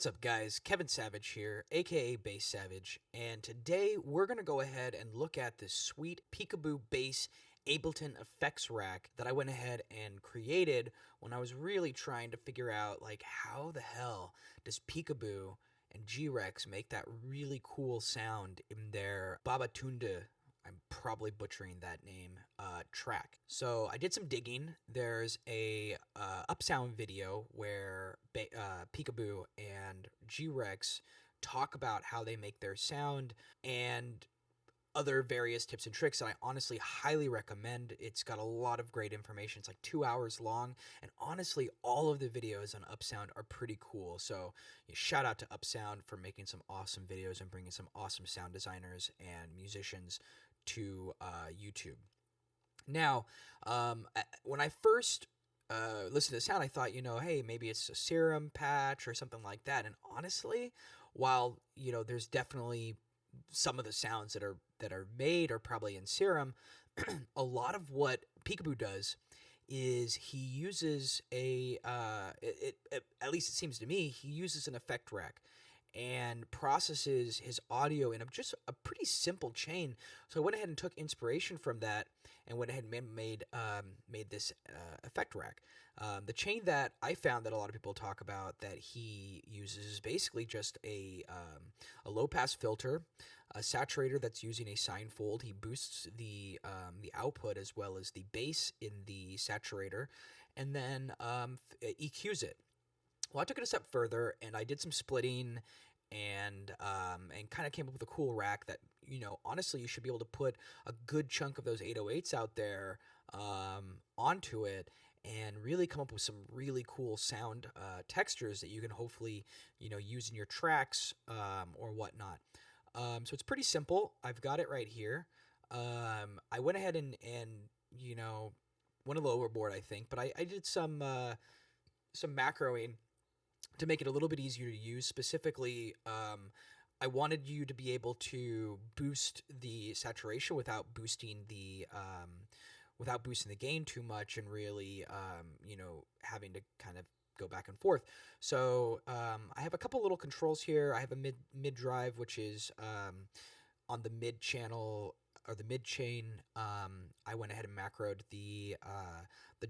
What's up, guys? Kevin Savage here, aka Bass Savage, and today we're going to go ahead and look at this sweet Peekaboo bass Ableton effects rack that I went ahead and created when I was really trying to figure out, like, how the hell does Peekaboo and G-Rex make that really cool sound in their Babatunde, I'm probably butchering that name, track. So I did some digging. There's a Upsound video where Peekaboo and G-Rex talk about how they make their sound and other various tips and tricks that I honestly highly recommend. It's got a lot of great information. It's like 2 hours long, and honestly, all of the videos on Upsound are pretty cool. So shout out to Upsound for making some awesome videos and bringing some awesome sound designers and musicians to YouTube. Now, when I first listened to the sound, I thought, hey, maybe it's a serum patch or something like that. And honestly, while there's definitely some of the sounds that are made are probably in serum, a lot of what Peekaboo does is he uses at least it seems to me, he uses an effect rack and processes his audio in just a pretty simple chain. So I went ahead and took inspiration from that and went ahead and made this effect rack. The chain that I found that a lot of people talk about that he uses is basically just a low pass filter, a saturator that's using a sine fold. He boosts the output as well as the bass in the saturator, and then EQs it. Well, I took it a step further, and I did some splitting, and kind of came up with a cool rack that honestly you should be able to put a good chunk of those 808s out there onto it, and really come up with some really cool sound textures that you can hopefully use in your tracks or whatnot. So it's pretty simple. I've got it right here. I went ahead and went a little overboard, I think, but I did some macroing to make it a little bit easier to use. Specifically, I wanted you to be able to boost the saturation without boosting the gain too much, and really having to kind of go back and forth. So I have a couple little controls here. I have a mid drive, which is on the mid channel or the mid chain. I went ahead and macroed the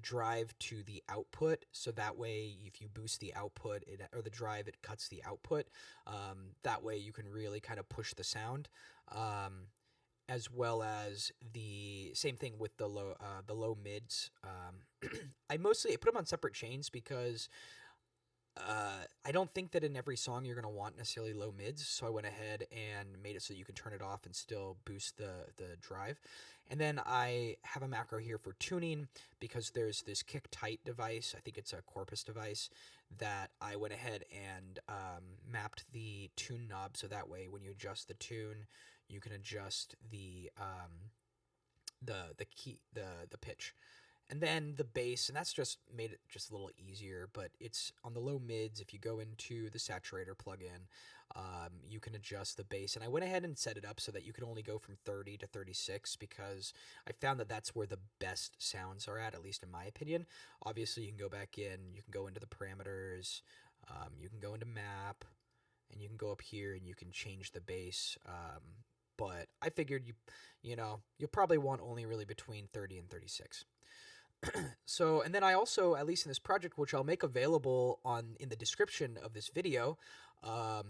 drive to the output, so that way if you boost the output or the drive, it cuts the output. That way you can really kind of push the sound. As well as the same thing with the low mids. I put them on separate chains because I don't think that in every song you're going to want necessarily low mids, so I went ahead and made it so you can turn it off and still boost the drive. And then I have a macro here for tuning, because there's this kick tight device, I think it's a Corpus device, that I went ahead and mapped the tune knob, so that way when you adjust the tune, you can adjust the key, the pitch. And then the bass, and that's just made it just a little easier, but it's on the low mids. If you go into the saturator plugin, you can adjust the bass. And I went ahead and set it up so that you can only go from 30 to 36, because I found that that's where the best sounds are at least in my opinion. Obviously, you can go back in, you can go into the parameters, you can go into map, and you can go up here and you can change the bass. But I figured you'll probably want only really between 30 and 36. So, and then I also, at least in this project, which I'll make available in the description of this video, I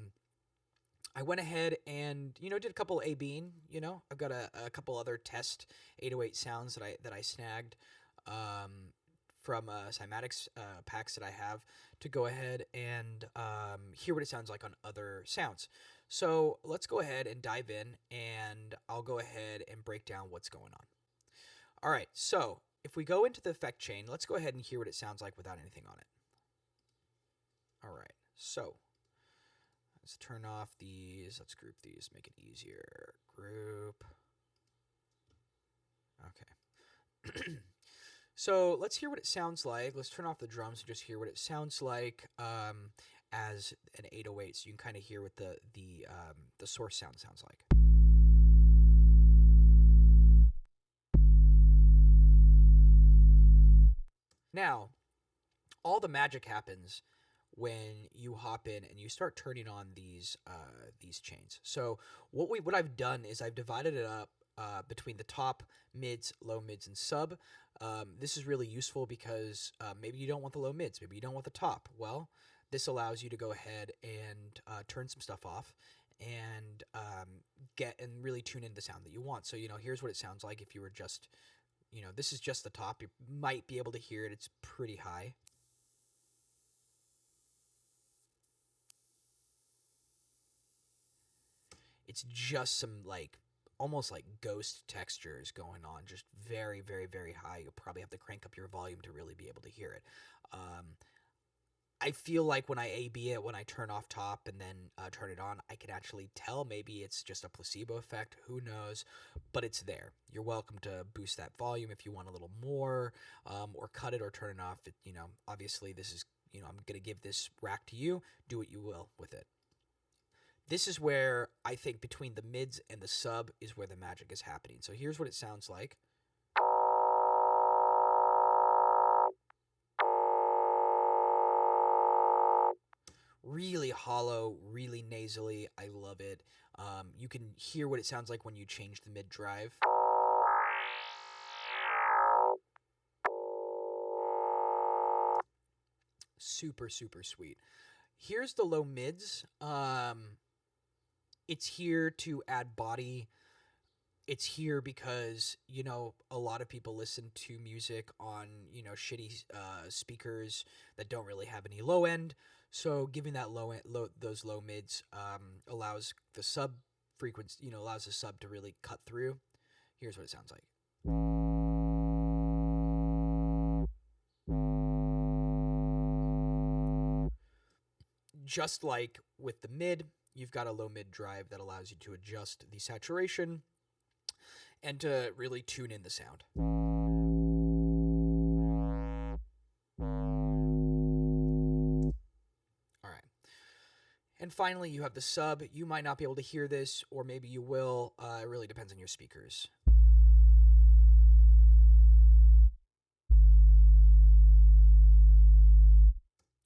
went ahead and did a couple A/Bing. I've got a couple other test 808 sounds that I snagged from cymatics packs that I have, to go ahead and hear what it sounds like on other sounds. So let's go ahead and dive in, and I'll go ahead and break down what's going on. All right, so if we go into the effect chain, let's go ahead and hear what it sounds like without anything on it. All right, so let's turn off these. Let's group these, make it easier. Group. Okay. So let's hear what it sounds like. Let's turn off the drums and just hear what it sounds like as an 808, so you can kind of hear what the source sound sounds like. Now, all the magic happens when you hop in and you start turning on these chains. So what I've done is I've divided it up between the top, mids, low mids, and sub. This is really useful because maybe you don't want the low mids, maybe you don't want the top. Well, this allows you to go ahead and turn some stuff off and get and really tune in the sound that you want. So here's what it sounds like if you were just, this is just the top. You might be able to hear it. It's pretty high. It's just some almost like ghost textures going on, just very, very, very high. You'll probably have to crank up your volume to really be able to hear it. I feel like when I A/B it, when I turn off top and then turn it on, I can actually tell maybe it's just a placebo effect. Who knows? But it's there. You're welcome to boost that volume if you want a little more, or cut it or turn it off. Obviously this is, I'm going to give this rack to you. Do what you will with it. This is where I think between the mids and the sub is where the magic is happening. So here's what it sounds like. Really hollow, really nasally. I love it. You can hear what it sounds like when you change the mid drive. Super, super sweet. Here's the low mids. It's here to add body. It's here because, a lot of people listen to music on, shitty speakers that don't really have any low end. So giving that those low mids allows the sub frequency, allows the sub to really cut through. Here's what it sounds like. Just like with the mid, you've got a low mid drive that allows you to adjust the saturation and to really tune in the sound. All right. And finally, you have the sub. You might not be able to hear this, or maybe you will. It really depends on your speakers.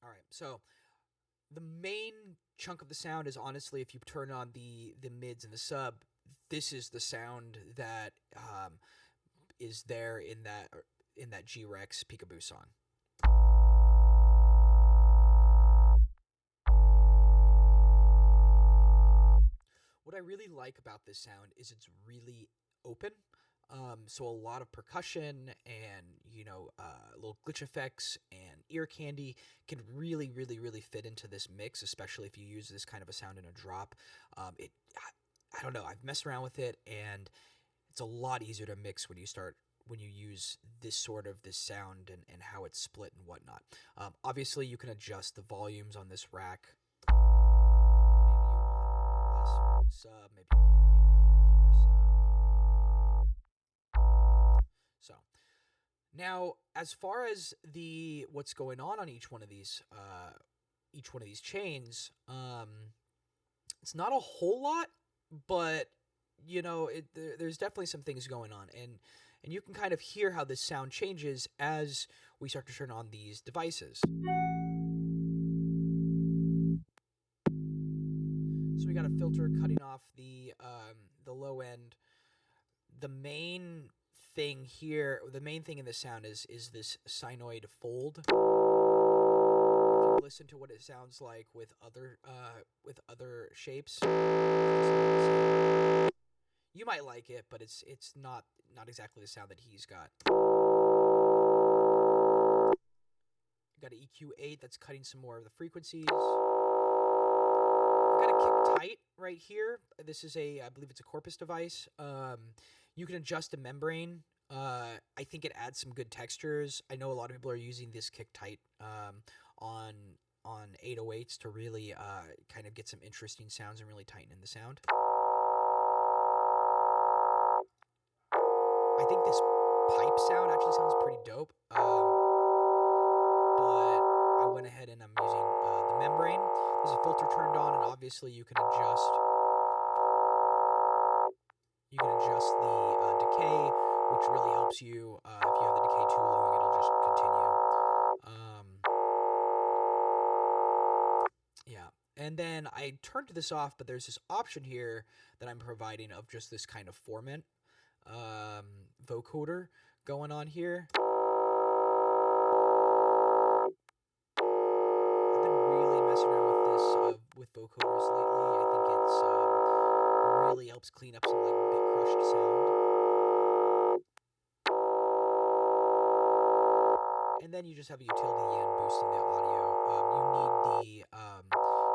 All right. So the main chunk of the sound is honestly, if you turn on the mids and the sub, this is the sound that is there in that G-Rex Peekaboo song. What I really like about this sound is it's really open. So a lot of percussion and little glitch effects and ear candy can really, really, really fit into this mix, especially if you use this kind of a sound in a drop. I don't know. I've messed around with it, and it's a lot easier to mix when you use this sound and how it's split and whatnot. Obviously, you can adjust the volumes on this rack. Maybe you want less sub, maybe you want more sub. So now, as far as what's going on each one of these chains, it's not a whole lot, but there's definitely some things going on, and you can kind of hear how this sound changes as we start to turn on these devices. So we got a filter cutting off the low end. The main thing in the sound is this sinoid fold. If you listen to what it sounds like with other shapes, you might like it, but it's not exactly the sound that he's got. Got an EQ8 that's cutting some more of the frequencies. Got a kick tight right here. This is I believe it's a Corpus device. You can adjust the membrane. I think it adds some good textures. I know a lot of people are using this kick tight on 808s to really kind of get some interesting sounds and really tighten in the sound. I think this pipe sound actually sounds pretty dope. But I went ahead and I'm using the membrane. There's a filter turned on, and obviously you can adjust the decay, which really helps you. If you have the decay too long, it'll just continue. And then I turned this off, but there's this option here that I'm providing of just this kind of formant vocoder going on here. I've been really messing around with this with vocoders lately. I think it's really helps clean up some like bit crushed sound. And then you just have a utility at the end boosting the audio. You need the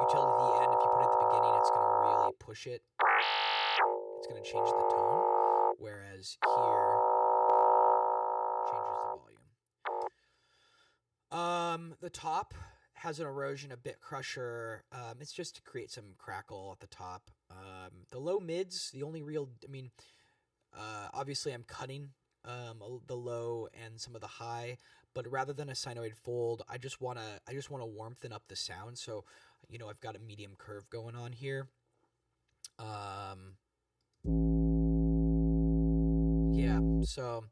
utility at the end. If you put it at the beginning, it's going to really push it. It's going to change the tone, whereas here changes the volume. The top has an erosion, a bit crusher. It's just to create some crackle at the top. The low mids, the only real, obviously I'm cutting the low and some of the high, but rather than a sinoid fold, I just wanna warmthen up the sound. So, I've got a medium curve going on here. Yeah. So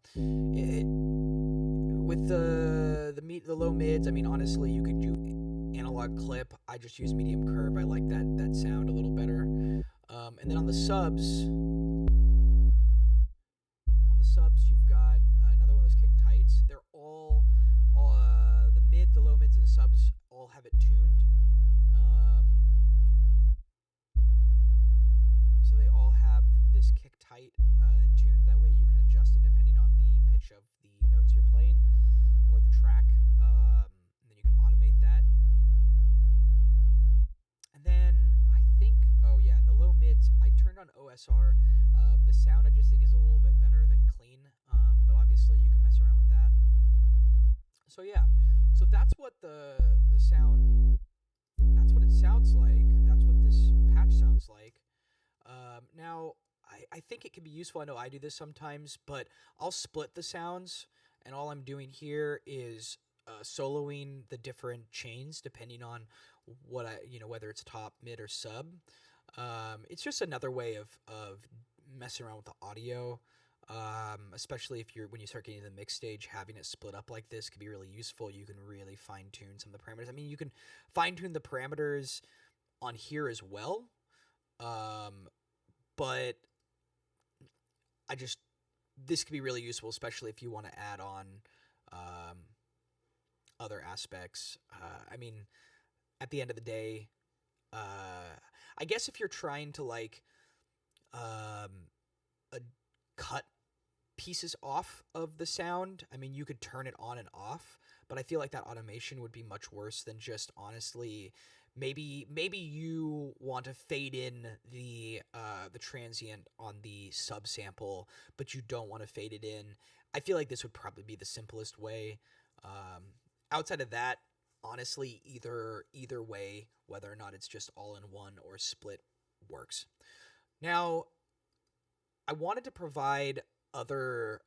with the low mids, honestly, you could do analog clip. I just use medium curve. I like that sound a little better. And then on the subs, you've got another one of those kick tights. They're all the mid, the low mids, and the subs all have it tuned. So they all have this kick tight tuned. That way you can adjust it depending on the pitch of the notes you're playing or the track. And then you can automate that. And then I think, in the low mids, I turned on OSR. The sound I just think is a little bit better than clean, but obviously you can mess around with that. So yeah, so that's what the sound, that's what it sounds like. That's what this patch sounds like. Now, I think it can be useful. I know I do this sometimes, but I'll split the sounds, and all I'm doing here is soloing the different chains depending on what whether it's top, mid, or sub. It's just another way of messing around with the audio, especially when you start getting to the mix stage. Having it split up like this can be really useful. You can really fine tune some of the parameters. You can fine tune the parameters on here as well, but this could be really useful, especially if you want to add on other aspects. At the end of the day, I guess if you're trying to cut pieces off of the sound, you could turn it on and off, but I feel like that automation would be much worse than just honestly, maybe you want to fade in the transient on the sub sample, but you don't want to fade it in. I feel like this would probably be the simplest way. Outside of that, honestly, either way, whether or not it's just all in one or split, works. Now, I wanted to provide other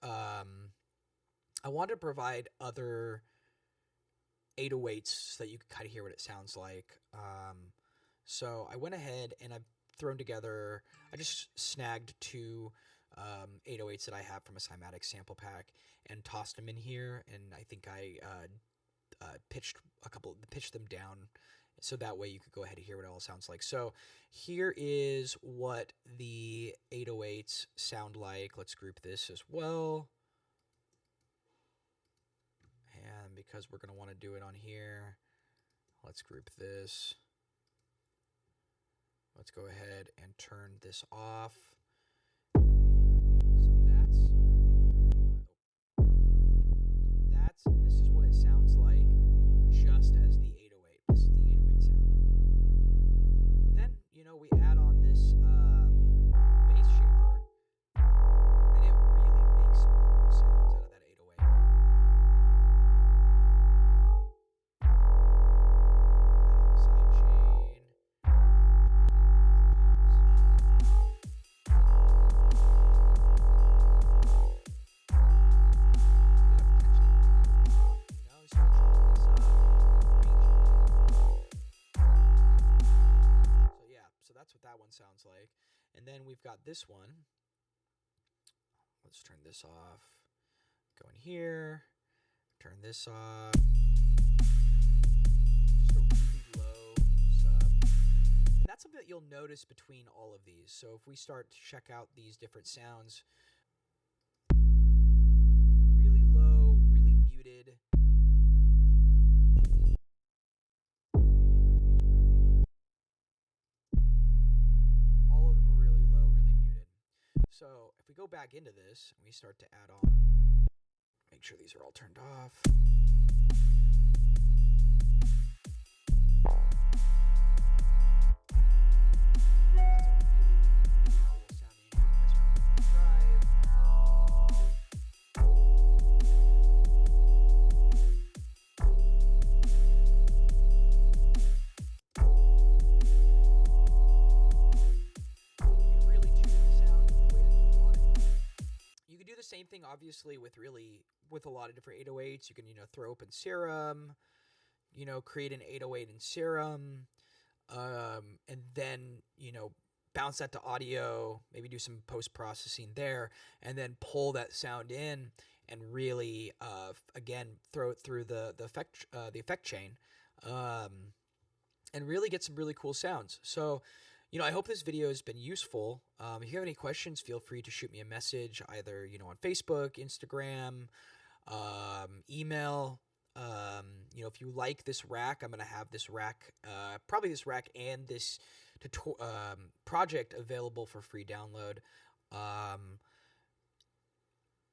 808s so that you could kind of hear what it sounds like. So I went ahead and I just snagged two 808s that I have from a Cymatic sample pack and tossed them in here, and I think I pitched them down so that way you could go ahead and hear what it all sounds like. So here is what the 808s sound like. Let's group this as well. And because we're going to want to do it on here, let's group this. Let's go ahead and turn this off. So this is what it sounds like just as the 808. This is the 808 sound. But then, we add on this bass shaper, and it really makes some cool sounds out of that 808. Add on the side chain, add that's what that one sounds like. And then we've got this one. Let's turn this off. Go in here. Turn this off. Just a really low sub. that's something that you'll notice between all of these. So if we start to check out these different sounds, really low, really muted. All of them are really low, really muted. So if we go back into this and we start to add on, make sure these are all turned off. Same thing obviously with a lot of different 808s. You can throw open Serum, create an 808 in Serum, and then bounce that to audio, maybe do some post processing there, and then pull that sound in and really again throw it through the effect chain, and really get some really cool sounds. So I hope this video has been useful. If you have any questions, feel free to shoot me a message either, on Facebook, Instagram, email. If you like this rack, I'm going to have this rack, probably this rack and this project available for free download.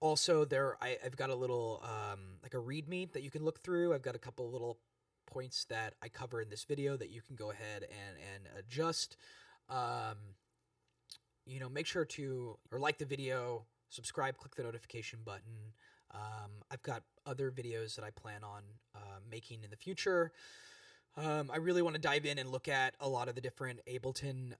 Also, I've got a little, like a README that you can look through. I've got a couple little points that I cover in this video that you can go ahead and adjust. Make sure to like the video, subscribe, click the notification button. I've got other videos that I plan on making in the future. I really want to dive in and look at a lot of the different Ableton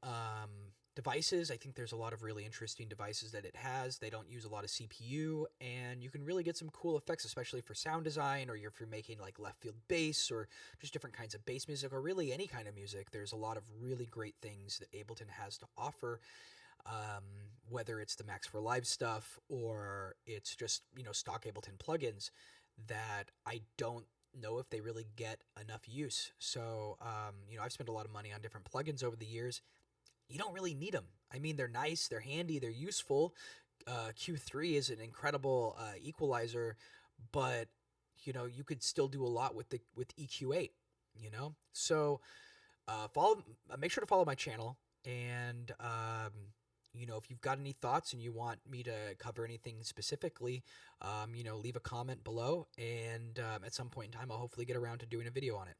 devices. I think there's a lot of really interesting devices that it has. They don't use a lot of CPU, and you can really get some cool effects, especially for sound design, or if you're making like left field bass or just different kinds of bass music, or really any kind of music. There's a lot of really great things that Ableton has to offer, whether it's the Max for Live stuff or it's just stock Ableton plugins that I don't know if they really get enough use. So I've spent a lot of money on different plugins over the years. You don't really need them. I mean, they're nice, they're handy, they're useful. Q3 is an incredible equalizer, but you could still do a lot with EQ8. So make sure to follow my channel, and if you've got any thoughts and you want me to cover anything specifically, leave a comment below, and at some point in time, I'll hopefully get around to doing a video on it.